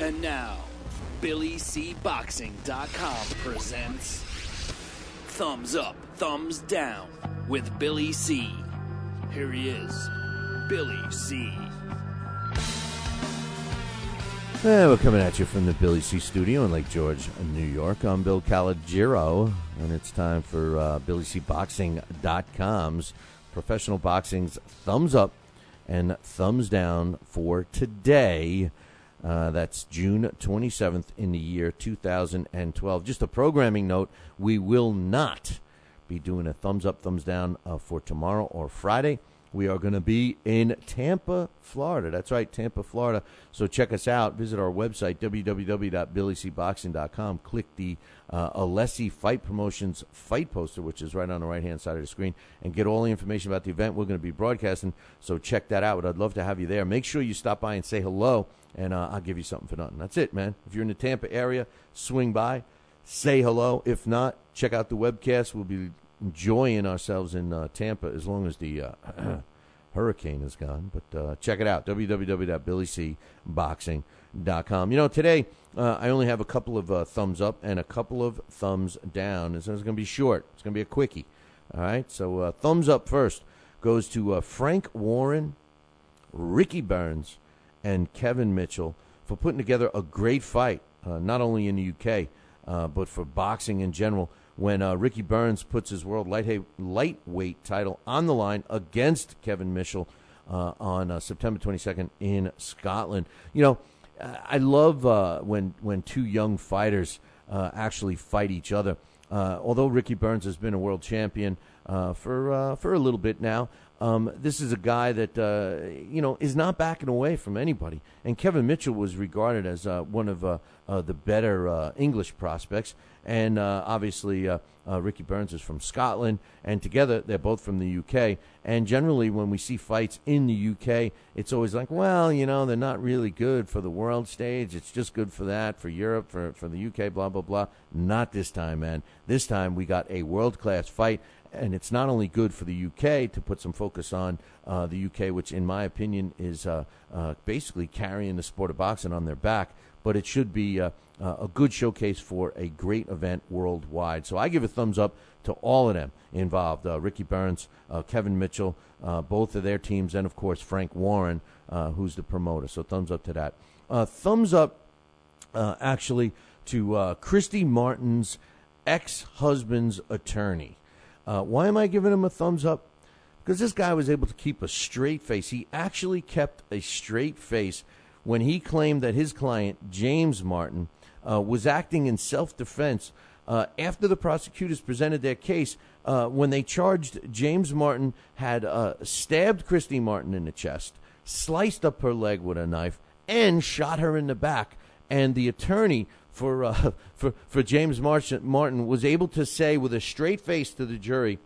And now, BillyCBoxing.com presents Thumbs Up, Thumbs Down with BillyC. Here he is, BillyC. Hey, we're coming at you from the BillyC studio in Lake George, New York. I'm Bill Calogero, and it's time for BillyCBoxing.com's professional boxing's Thumbs Up and Thumbs Down for today. That's June 27th in the year 2012. Just a programming note, we will not be doing a thumbs up, thumbs down for tomorrow or Friday. We are going to be in Tampa, Florida. That's right, Tampa, Florida. So check us out. Visit our website, www.BillyCBoxing.com. Click the Alessi Fight Promotions fight poster, which is right on the right-hand side of the screen, and get all the information about the event we're going to be broadcasting. So check that out. I'd love to have you there. Make sure you stop by and say hello, and I'll give you something for nothing. That's it, man. If you're in the Tampa area, swing by, say hello. If not, check out the webcast. We'll be enjoying ourselves in Tampa as long as the hurricane is gone. But check it out, www.BillyCBoxing.com. You know, today I only have a couple of thumbs up and a couple of thumbs down. It's going to be short. It's going to be a quickie. All right, so thumbs up first goes to Frank Warren, Ricky Burns, and Kevin Mitchell for putting together a great fight, not only in the UK, but for boxing in general, when Ricky Burns puts his world lightweight title on the line against Kevin Mitchell on September 22nd in Scotland. You know, I love when two young fighters actually fight each other. Although Ricky Burns has been a world champion for a little bit now, this is a guy that, is not backing away from anybody. And Kevin Mitchell was regarded as one of the better English prospects. And obviously, Ricky Burns is from Scotland. And together, they're both from the UK. And generally, when we see fights in the UK, it's always like, well, they're not really good for the world stage. It's just good for that, for Europe, for the UK, blah, blah, blah. Not this time, man. This time, we got a world-class fight. And it's not only good for the UK to put some focus on the UK, which in my opinion is basically carrying the sport of boxing on their back, but it should be a good showcase for a great event worldwide. So I give a thumbs up to all of them involved, Ricky Burns, Kevin Mitchell, both of their teams, and of course Frank Warren, who's the promoter. So thumbs up to that. Thumbs up actually to Christy Martin's ex-husband's attorney. Why am I giving him a thumbs up? Because this guy was able to keep a straight face. He actually kept a straight face when he claimed that his client, James Martin, was acting in self-defense after the prosecutors presented their case when they charged James Martin had stabbed Christy Martin in the chest, sliced up her leg with a knife, and shot her in the back. And the attorney for James Martin was able to say with a straight face to the jury,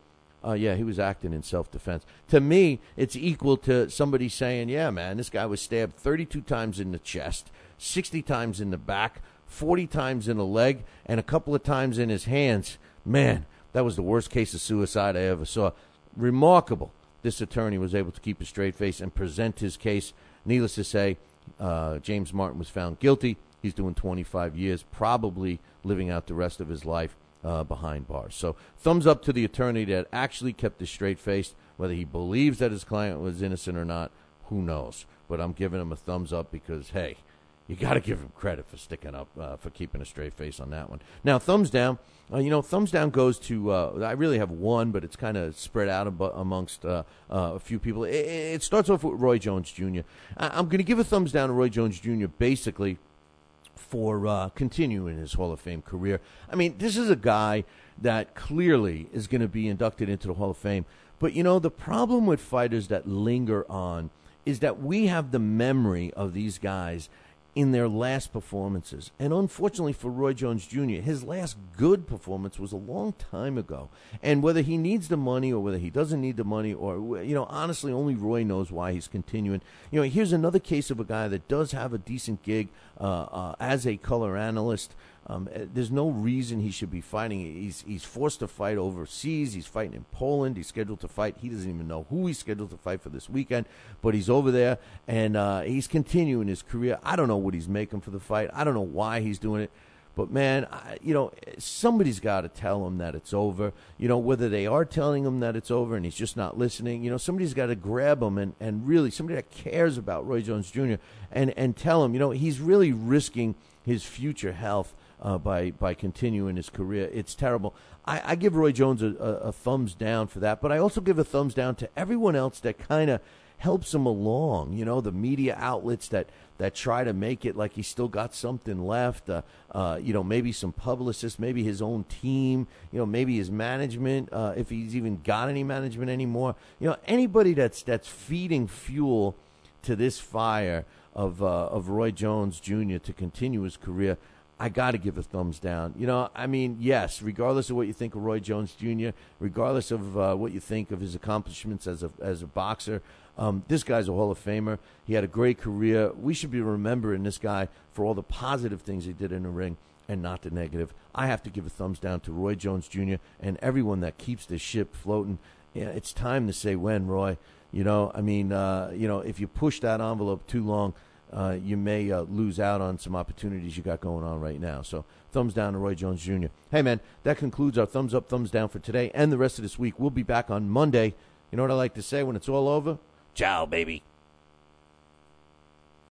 yeah, he was acting in self-defense. To me, it's equal to somebody saying, yeah, man, this guy was stabbed 32 times in the chest, 60 times in the back, 40 times in the leg, and a couple of times in his hands. Man, that was the worst case of suicide I ever saw. Remarkable. This attorney was able to keep a straight face and present his case. Needless to say, James Martin was found guilty. He's doing 25 years, probably living out the rest of his life behind bars. So thumbs up to the attorney that actually kept a straight face. Whether he believes that his client was innocent or not, who knows? But I'm giving him a thumbs up because, hey, you got to give him credit for sticking up, for keeping a straight face on that one. Now, thumbs down. Thumbs down goes to, I really have one, but it's kind of spread out amongst a few people. It starts off with Roy Jones Jr. I'm going to give a thumbs down to Roy Jones Jr. basically for continuing his Hall of Fame career. I mean, this is a guy that clearly is going to be inducted into the Hall of Fame. But, the problem with fighters that linger on is that we have the memory of these guys in their last performances. And unfortunately for Roy Jones Jr., his last good performance was a long time ago. And whether he needs the money or whether he doesn't need the money, or, honestly, only Roy knows why he's continuing. Here's another case of a guy that does have a decent gig as a color analyst There's no reason he should be fighting. He's forced to fight overseas. He's fighting in Poland. He's scheduled to fight. He doesn't even know who he's scheduled to fight for this weekend, but he's over there, and he's continuing his career. I don't know what he's making for the fight. I don't know why he's doing it. But, man, somebody's got to tell him that it's over. Whether they are telling him that it's over and he's just not listening, somebody's got to grab him and really somebody that cares about Roy Jones Jr. and tell him, he's really risking his future health by continuing his career. It's terrible. I give Roy Jones a thumbs down for that, but I also give a thumbs down to everyone else that kind of helps him along, the media outlets that try to make it like he's still got something left, maybe some publicists, maybe his own team, maybe his management, if he's even got any management anymore. Anybody that's feeding fuel to this fire of Roy Jones Jr. to continue his career, I got to give a thumbs down. Yes, regardless of what you think of Roy Jones Jr., regardless of what you think of his accomplishments as a boxer, this guy's a Hall of Famer. He had a great career. We should be remembering this guy for all the positive things he did in the ring and not the negative. I have to give a thumbs down to Roy Jones Jr. and everyone that keeps this ship floating. Yeah, it's time to say when, Roy. If you push that envelope too long, you may lose out on some opportunities you got going on right now. So thumbs down to Roy Jones Jr. Hey, man, that concludes our thumbs up, thumbs down for today and the rest of this week. We'll be back on Monday. You know what I like to say when it's all over? Ciao, baby.